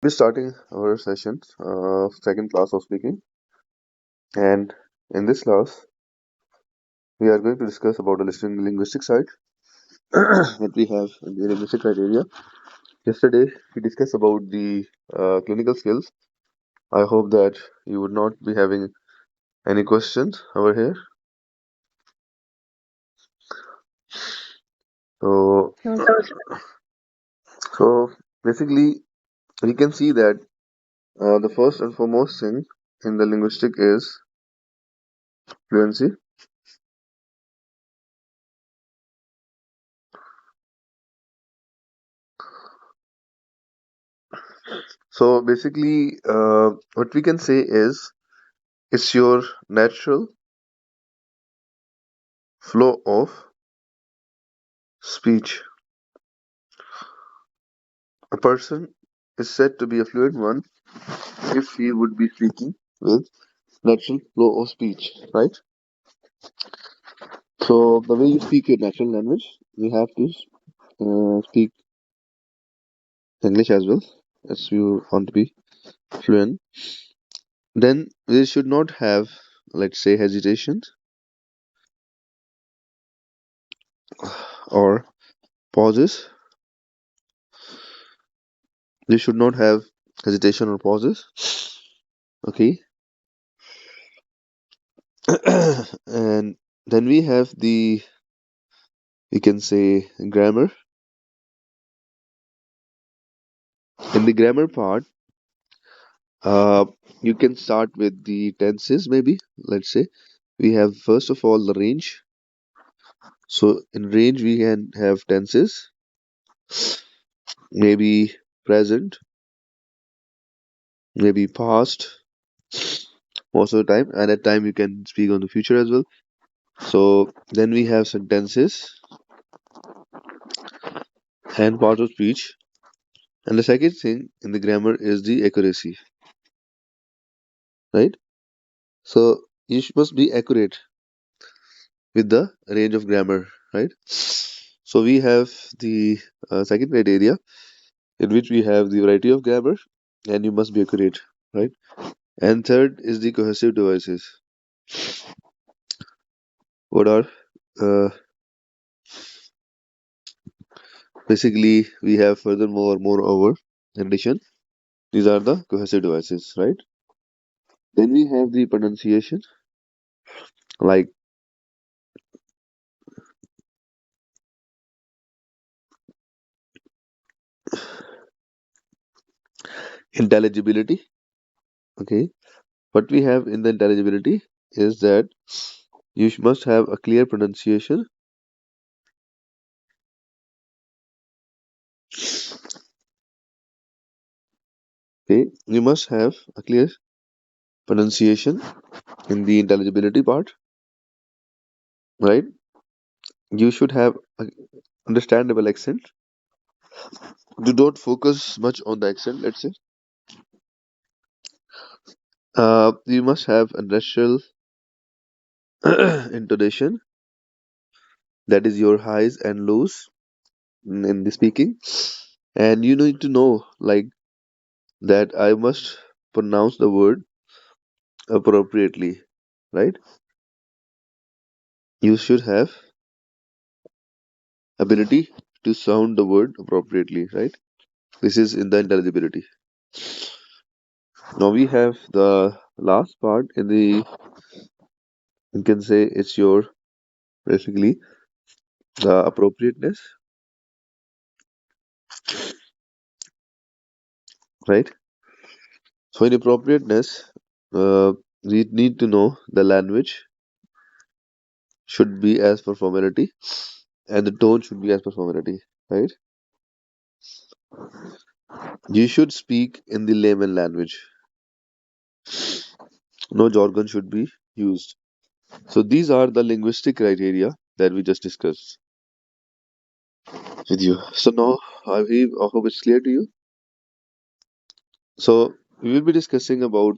We're starting our session, second class of speaking, and in this class, we are going to discuss about the listening linguistic side that we have in the linguistic criteria. Yesterday, we discussed about the clinical skills. I hope that you would not be having any questions over here. So, No, sir. so basically, we can see that the first and foremost thing in the linguistic is fluency. So basically, what we can say is it's your natural flow of speech. A person is said to be a fluent one if he would be speaking with natural flow of speech, right? So the way you speak your natural language, you have to speak English as well as you want to be fluent. Then we should not have, let's say, hesitation or pauses. You should not have hesitation or pauses. Okay, and then we have the, we can say, grammar. In the grammar part, Uh, you can start with the tenses, maybe. Let's say we have first of all the range. So in range, we can have tenses, maybe present, maybe past, most of the time, and at time you can speak on the future as well. So then we have sentences and part of speech. And the second thing in the grammar is the accuracy, right? So you must be accurate with the range of grammar, right? So we have the second criteria in which we have the variety of grammar and you must be accurate, right? And third is the cohesive devices. What are uh, basically we have furthermore moreover in addition these are the cohesive devices, right? Then we have the pronunciation like intelligibility. Okay, what we have in the intelligibility is that you must have a clear pronunciation. Okay, you must have a clear pronunciation in the intelligibility part, right? You should have a understandable accent. You don't focus much on the accent, let's say. You must have a natural intonation, that is your highs and lows in the speaking. And you need to know, like, that I must pronounce the word appropriately, right? You should have ability to sound the word appropriately, right? This is in the intelligibility. Now we have the last part in the, you can say it's your basically the appropriateness, right? So in appropriateness, we need to know the language should be as per formality and the tone should be as per formality, right? You should speak in the layman language. No jargon should be used. So these are the linguistic criteria that we just discussed with you. So now I hope it's clear to you. So we will be discussing about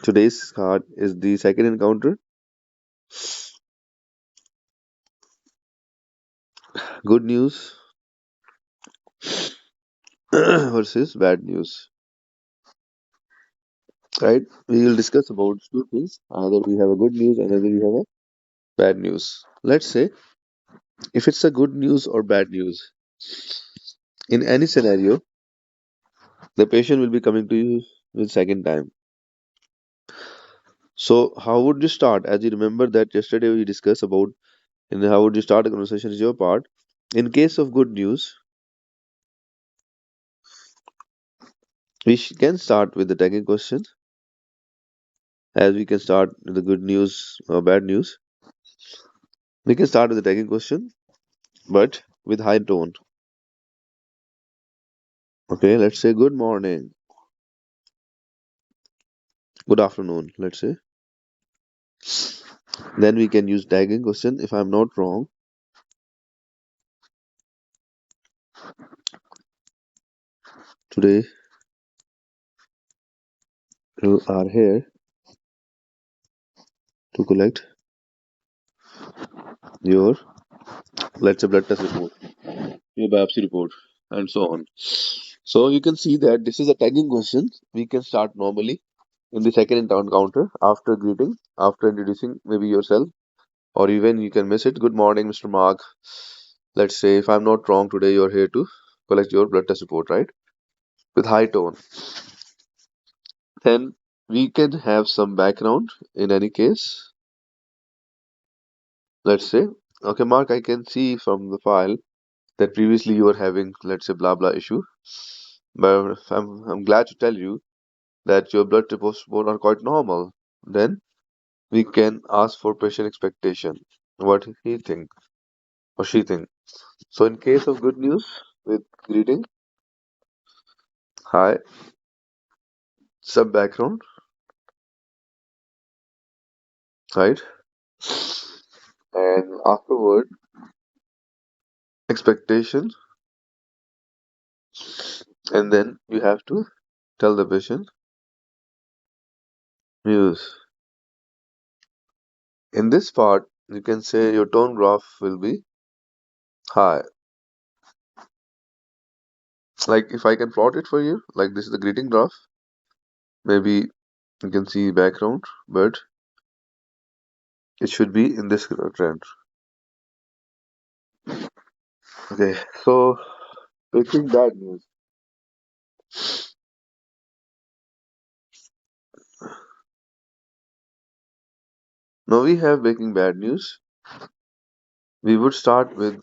today's card is the second encounter. Good news. versus bad news, right? We will discuss about two things. Either we have a good news, and either we have a bad news. Let's say if it's a good news or bad news, in any scenario, the patient will be coming to you with second time. So how would you start? As you remember that yesterday we discussed about in how would you start a conversation is your part. In case of good news, can start with the tagging question, as we can start with the good news or bad news. We can start with the tagging question, but with high tone. Okay, let's say good morning, good afternoon, let's say. Then we can use tagging question. If I'm not wrong, today you are here to collect your, let's say, blood test report, your biopsy report, and so on. So you can see that this is a tagging question. We can start normally in the second encounter after greeting, after introducing maybe yourself, or even you can miss it. Good morning, Mr. Mark. Let's say, if I'm not wrong, today you're here to collect your blood test report, right? With high tone. Then we can have some background in any case. Let's say, okay, Mark, I can see from the file that previously you were having, let's say, blah blah issue. But I'm glad to tell you that your blood reports are quite normal. Then we can ask for patient expectation, what he think or she think. So in case of good news with greeting, hi, some background, right? And afterward, expectation, and then you have to tell the patient news. In this part, you can say your tone graph will be high. Like if I can plot it for you, like this is the greeting graph. Maybe you can see background, but it should be in this trend. Okay, so breaking bad news. Now we have breaking bad news. We would start with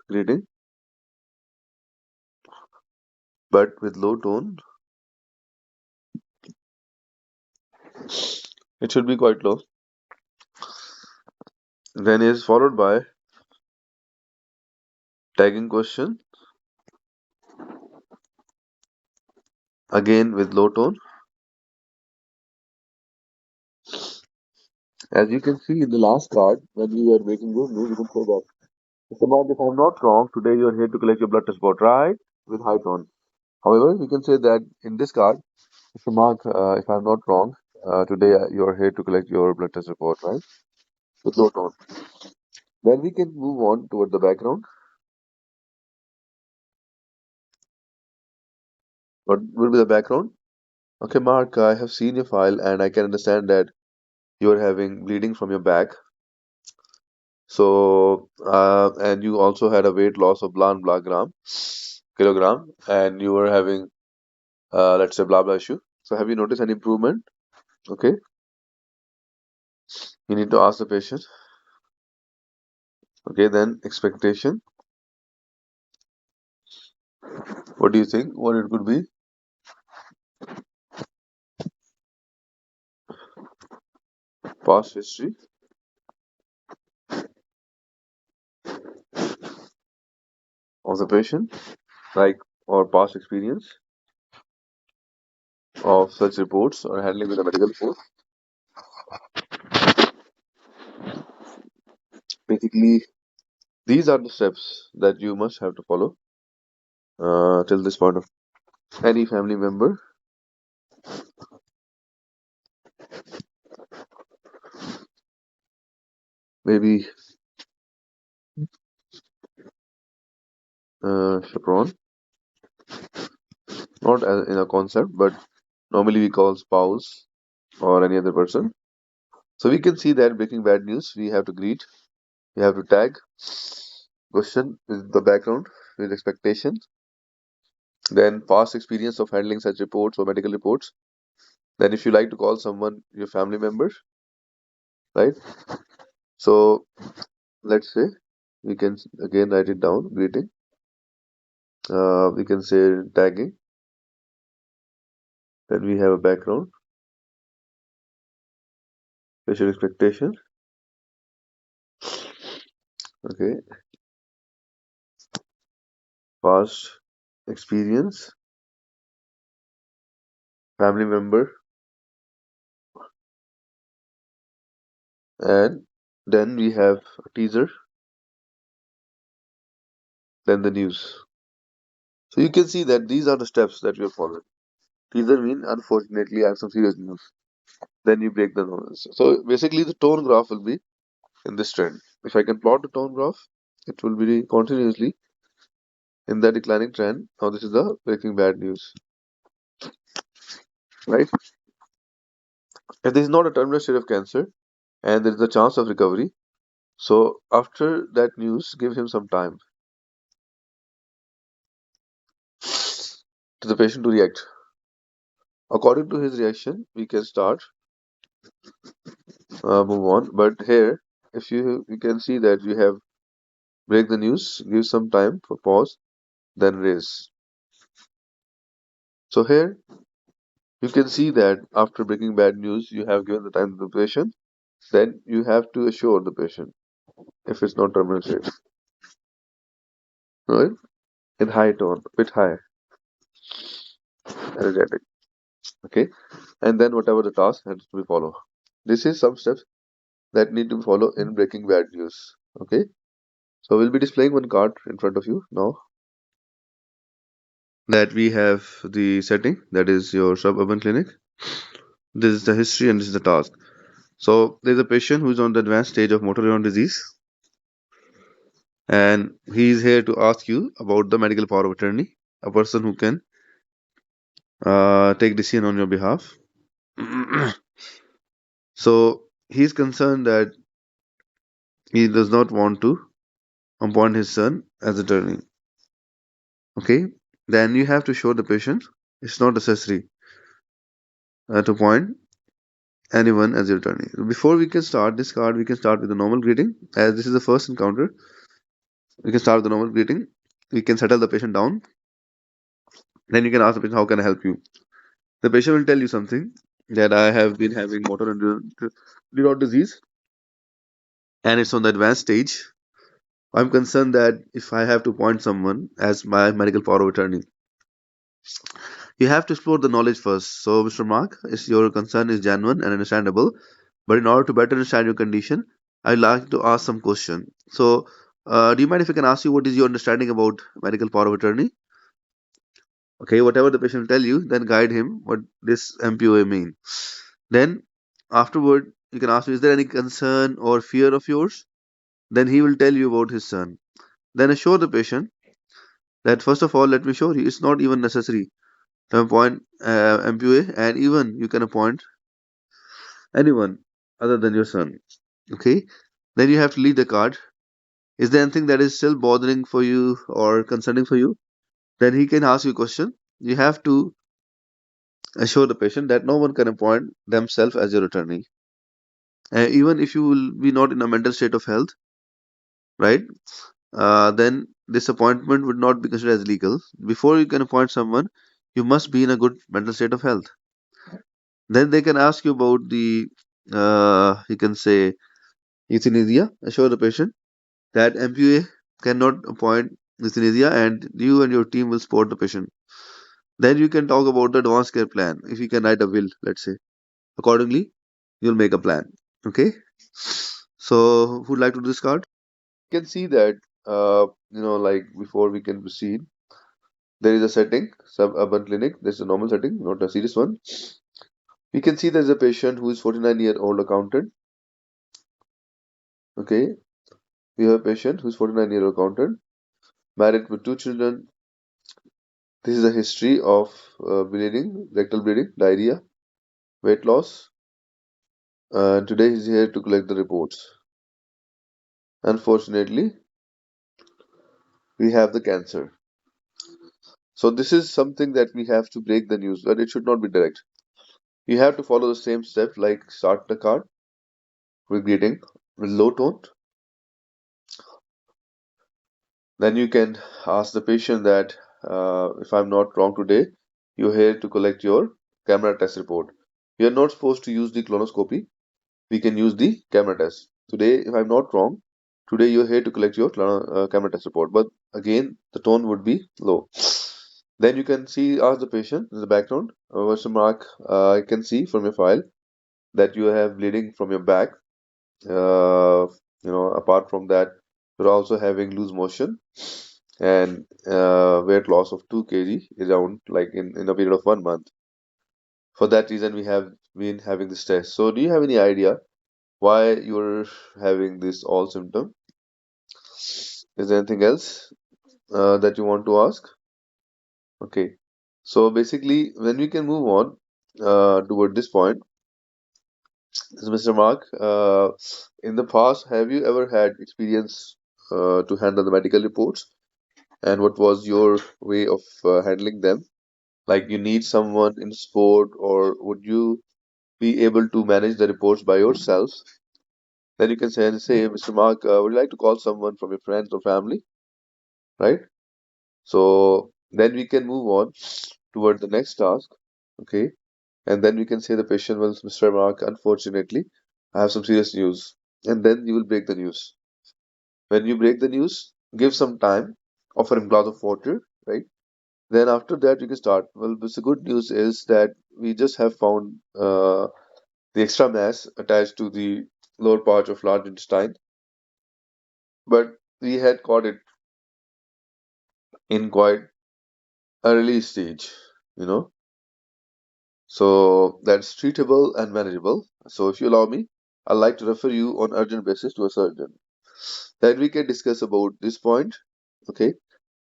greeting, but with low tone. It should be quite low. Then is followed by tagging question, again with low tone. As you can see in the last card, when we were making good news, you can say that, Mr. Mark, if I'm not wrong, today you are here to collect your blood test report, right? With high tone. However, we can say that in this card, Mr. Mark, if I'm not wrong, today you are here to collect your blood test report, right? With low tone. Then we can move on toward the background. What will be the background? Okay, Mark, I have seen your file and I can understand that you are having bleeding from your back. So, and you also had a weight loss of blah kilogram, and you were having, let's say, blah blah issue. So, have you noticed any improvement? Okay, you need to ask the patient. Okay, then expectation. What do you think? What it could be? Past history of the patient, like, or past experience of such reports or handling with a medical report. Basically, these are the steps that you must have to follow till this point of any family member. Maybe chaperone not as in a concept, but normally we call spouse or any other person. So we can see that breaking bad news, we have to greet, we have to tag, question with the background, with expectation, then past experience of handling such reports or medical reports. Then if you like to call someone your family member, right? So let's say we can again write it down, greeting. We can say tagging. Then we have a background, facial expectation. Okay, past experience, family member, and then we have a teaser, then the news. So you can see that these are the steps that we are following. Teaser mean unfortunately I have some serious news. Then you break the news. So basically the tone graph will be in this trend. If I can plot the tone graph, it will be continuously in that declining trend. Now this is the breaking bad news, right? If there is not a terminal stage of cancer and there is a chance of recovery, so after that news, give him some time to the patient to react. According to his reaction, we can start, move on. But here, if you can see that you have break the news, give some time for pause, then raise. So here you can see that after breaking bad news, you have given the time to the patient. Then you have to assure the patient if it's not terminal stage, right? In high tone, bit high, energetic. Okay, and then whatever the task has to be followed. This is some steps that need to follow in breaking bad news. Okay, so we'll be displaying one card in front of you now. That we have the setting, that is your suburban clinic. This is the history and this is the task. So there's a patient who's on the advanced stage of motor neuron disease, and he's here to ask you about the medical power of attorney, a person who can take decision on your behalf. So he's concerned that he does not want to appoint his son as attorney. Okay, then you have to show the patient it's not necessary to appoint anyone as your attorney. Before we can start this card, we can start with a normal greeting. As this is the first encounter, we can start with the normal greeting. We can settle the patient down. Then you can ask the patient, how can I help you? The patient will tell you something that I have been having motor neuron disease and it's on the advanced stage. I'm concerned that if I have to appoint someone as my medical power of attorney, you have to explore the knowledge first. So, Mr. Mark, is your concern is genuine and understandable, but in order to better understand your condition, I'd like to ask some question. So, do you mind if I can ask you what is your understanding about medical power of attorney? Okay, whatever the patient will tell you, then guide him what this MPOA mean. Then, afterward, you can ask me, is there any concern or fear of yours? Then he will tell you about his son. Then assure the patient that first of all, let me show you, it's not even necessary to appoint MPOA, and even you can appoint anyone other than your son. Okay, then you have to leave the card. Is there anything that is still bothering for you or concerning for you? Then he can ask you a question. You have to assure the patient that no one can appoint themselves as your attorney. Even if you will be not in a mental state of health, right? Then this appointment would not be considered as legal. Before you can appoint someone, you must be in a good mental state of health. Then they can ask you about the, you can say, euthanasia. Assure the patient that MPA cannot appoint euthanasia and you and your team will support the patient. Then you can talk about the advanced care plan. If you can write a will, let's say. Accordingly, you'll make a plan. Okay? So, who'd like to do this card? You can see that, like before we can proceed, there is a setting, suburban clinic. There's a normal setting, not a serious one. We can see there's a patient who is 49-year-old accountant. Okay, we have a patient who's 49-year-old accountant, married with two children, This is a history of bleeding, rectal bleeding, diarrhea, weight loss. Today he's here to collect the reports. Unfortunately, we have the cancer. So this is something that we have to break the news, but it should not be direct. You have to follow the same steps like start the card with greeting with low tone. Then you can ask the patient that if I'm not wrong today, you're here to collect your camera test report. You're not supposed to use the colonoscopy. We can use the camera test. Today, if I'm not wrong, today you're here to collect your camera test report. But again, the tone would be low. Then you can see, ask the patient in the background, Mr. Mark, I can see from your file that you have bleeding from your back. Uh, apart from that, you're also having loose motion and weight loss of 2 kg around like in a period of 1 month. For that reason, we have been having this test. So, do you have any idea why you're having this all symptom? Is there anything else that you want to ask? Okay. So basically, when we can move on toward this point, so Mr. Mark, in the past, have you ever had experience to handle the medical reports, and what was your way of handling them? Like you need someone in sport, or would you be able to manage the reports by yourself? Then you can say, Mr. Mark, would you like to call someone from your friends or family, right? So then we can move on toward the next task, okay? And then we can say the patient, well, Mr. Mark, unfortunately, I have some serious news. And then you will break the news. When you break the news, give some time, offer him a glass of water, right? Then after that, you can start. Well, the good news is that we just have found the extra mass attached to the lower part of large intestine, but we had caught it in quite early stage, you know. So that's treatable and manageable. So if you allow me, I'd like to refer you on urgent basis to a surgeon. Then we can discuss about this point. Okay.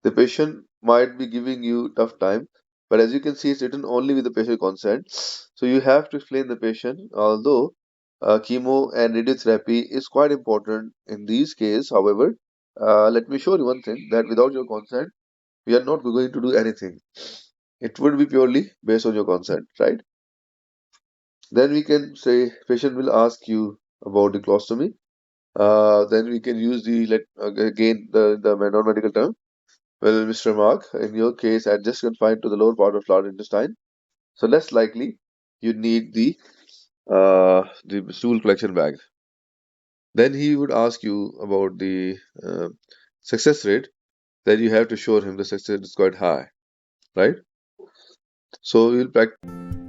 The patient might be giving you tough time, but as you can see, it's written only with the patient consent. So you have to explain the patient, although chemo and radiotherapy is quite important in these cases. However, let me show you one thing that without your consent, we are not going to do anything. It would be purely based on your consent, right? Then we can say patient will ask you about the colostomy. Then we can use the again the non-medical term. Well, Mr. Mark, in your case, I just confined to the lower part of large intestine, so less likely you need the stool collection bag. Then he would ask you about the success rate. Then you have to show him the success rate is quite high, right? So we'll practice.